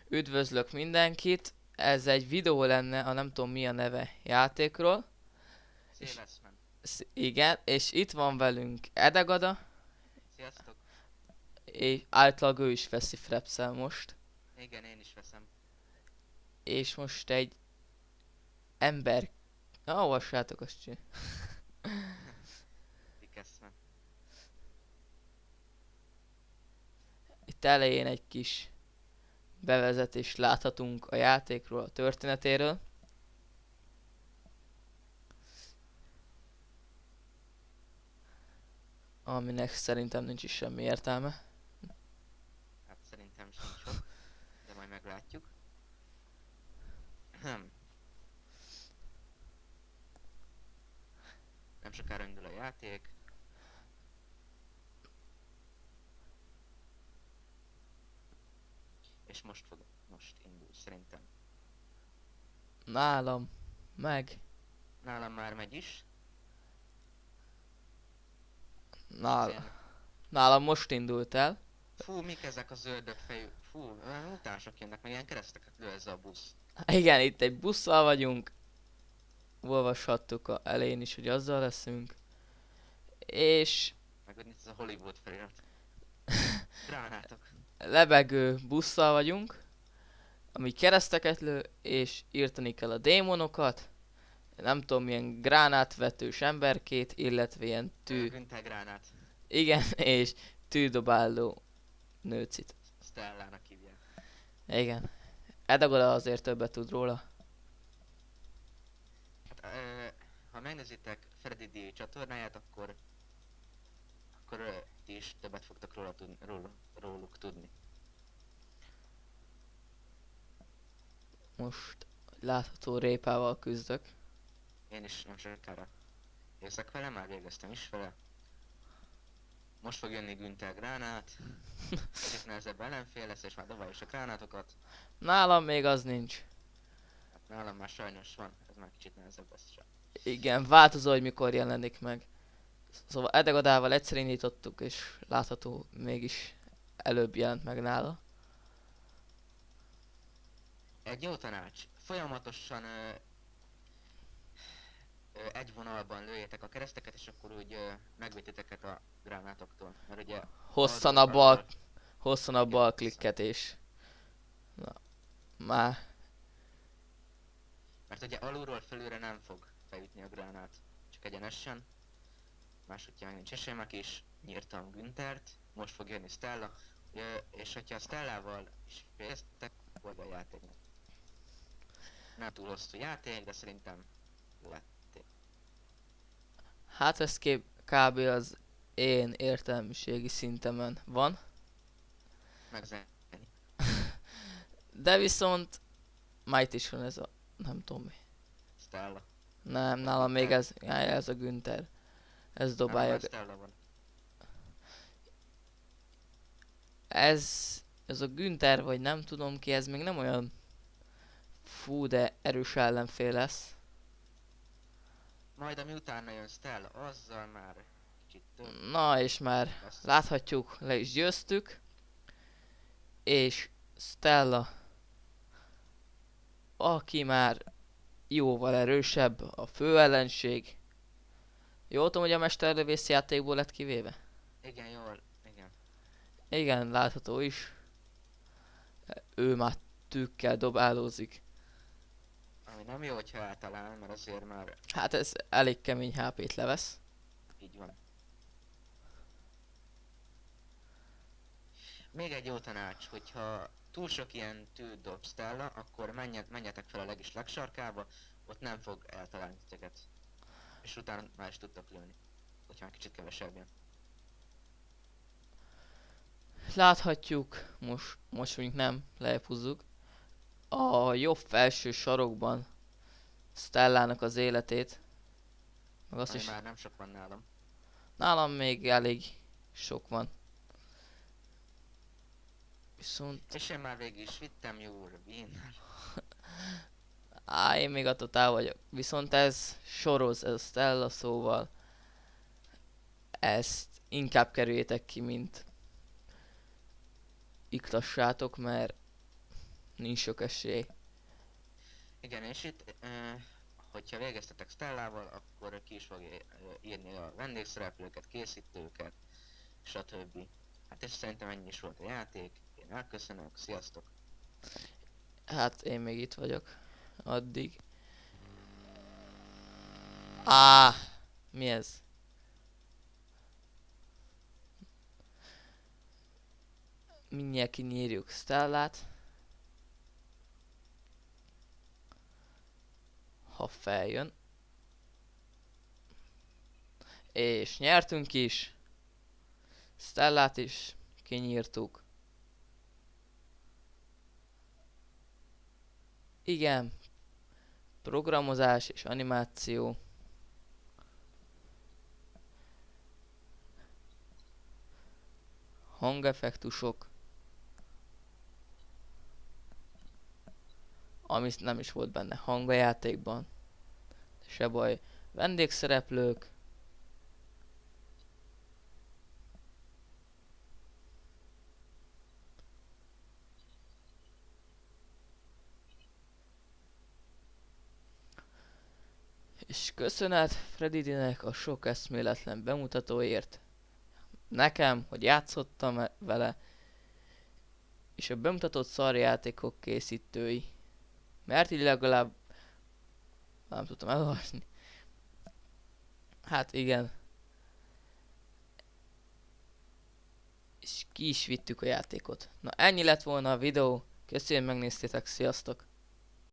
Üdvözlök mindenkit! Ez egy videó lenne, a nem tudom mi a neve játékról. És, Széleszmen. igen, és itt van velünk Edegada, Sziasztok! és általában ő is veszi Frepszel most. Igen, én is veszem. És most egy ember... Olvassátok azt csinál. Pikeszmen. Itt elején egy kis bevezetést láthatunk a játékról, a történetéről. Aminek szerintem nincs is semmi értelme. Hát szerintem sincs sok, de majd meglátjuk. Nem sokára indul a játék. És most indul szerintem. Nálam meg. Nálam már megy is. Nálam. Nálam most indult el. Fú, mik ezek a zöldök fejű? Fú, olyan utások jönnek, meg ilyen kereszteket lő ez a busz. Igen, itt egy busszal vagyunk. Olvashattuk a elején is, hogy azzal leszünk. És Meg ott ez a Hollywood felirat. Gránátok. lebegő busszal vagyunk, ami kereszteket lő, és írtani kell a démonokat. Nem tudom, milyen gránátvetős emberkét, illetve ilyen Günther gránát. igen, és tűdobáló nőcit. Stellának hívják. Igen. Edagoda azért többet tud róla. Hát, ha megnézitek Freddy D csatornáját, akkor ti is többet fogtok róluk tudni. Most látható répával küzdök. Én is nem sokára érzek vele, már végeztem is vele. Most fog jönni Günther gránát. Egyik nehezebb ellenfél lesz, és már dobálja is a gránátokat. Nálam még az nincs. Hát nálam már sajnos van, ez már kicsit nehezebb lesz csak. Igen, változó, hogy mikor jelenik meg. Szóval Edegadával egyszer indítottuk, és látható mégis előbb jelent meg nála. Egy jó tanács, folyamatosan egy vonalban lőjétek a kereszteket, és akkor úgy megvétitek a gránátoktól. Mert ugye Hosszan a bal klikket és... Na, már... Mert ugye alulról felülre nem fog beütni a gránát, csak egyenesen. Másodja meg nincs esélyem, is nyírtam Günthert, most fog jönni Stella, és hogyha a Stellával is fejeztek, akkor a játéknak. Nem túl hosszú játék, de szerintem lették. Hát ez kb. Az én értelmiségi szintemen van. Megzenni. De viszont... már itt is van ez a... nem tudom mi. Stella. Nem, nálam még ez a Günther. Ez dobálja... Nem, Stella van. Ez a Günther, vagy nem tudom ki, ez még nem olyan... Fú, de erős ellenfél lesz. Majd ami utána jön Stella, azzal már kicsit több. Na, és már Lesz. láthatjuk, le is győztük. És Stella, aki már jóval erősebb, a fő ellenség. Jól tudom, hogy a mesterlövész játékból lett kivéve? Igen, jól, igen. Igen, látható is. Ő már tükkel dobálózik. Ami nem jó, hogyha eltalál, mert azért már Hát ez elég kemény HP-t levesz. így van. Még egy jó tanács, hogyha túl sok ilyen tűt dob Stella, akkor menjetek fel a legsarkába, ott nem fog eltalálni titeket. És utána már is tudtok lőni, hogyha már kicsit kevesebb jön. Láthatjuk, most mondjuk nem, lejjebb húzzuk. A jobb felső sarokban Stellának az életét. Meg azt Ami is, már nem sok van nálam. nálam még elég sok van. Viszont, És én már végig is vittem, jó, winner. én még attól távol vagyok. Viszont ez soroz, ez a Stella, szóval ezt inkább kerüljétek ki, mint iktassátok, mert nincs sok esély. Igen, és itt, hogyha végeztetek Stellával, akkor ki is fogja írni a vendégszereplőket, készítőket, stb. Hát és szerintem ennyi is volt a játék. Én elköszönök, sziasztok! Hát én még itt vagyok. Addig. Á, mi ez? Mindjárt kinyírjuk Stellát. Ha feljön. És nyertünk is. Stellát is kinyírtuk. Igen. Programozás és animáció. Hangeffektusok. Ami nem is volt benne hang a játékban. Se baj. Vendégszereplők. És köszönet Freddynek a sok eszméletlen bemutatóért. Nekem, hogy játszottam vele. És a bemutatott szarjátékok készítői. Mert így legalább nem tudtam elolvasni. Hát igen. És ki is vittük a játékot. Na ennyi lett volna a videó. Köszönöm, megnéztétek, sziasztok!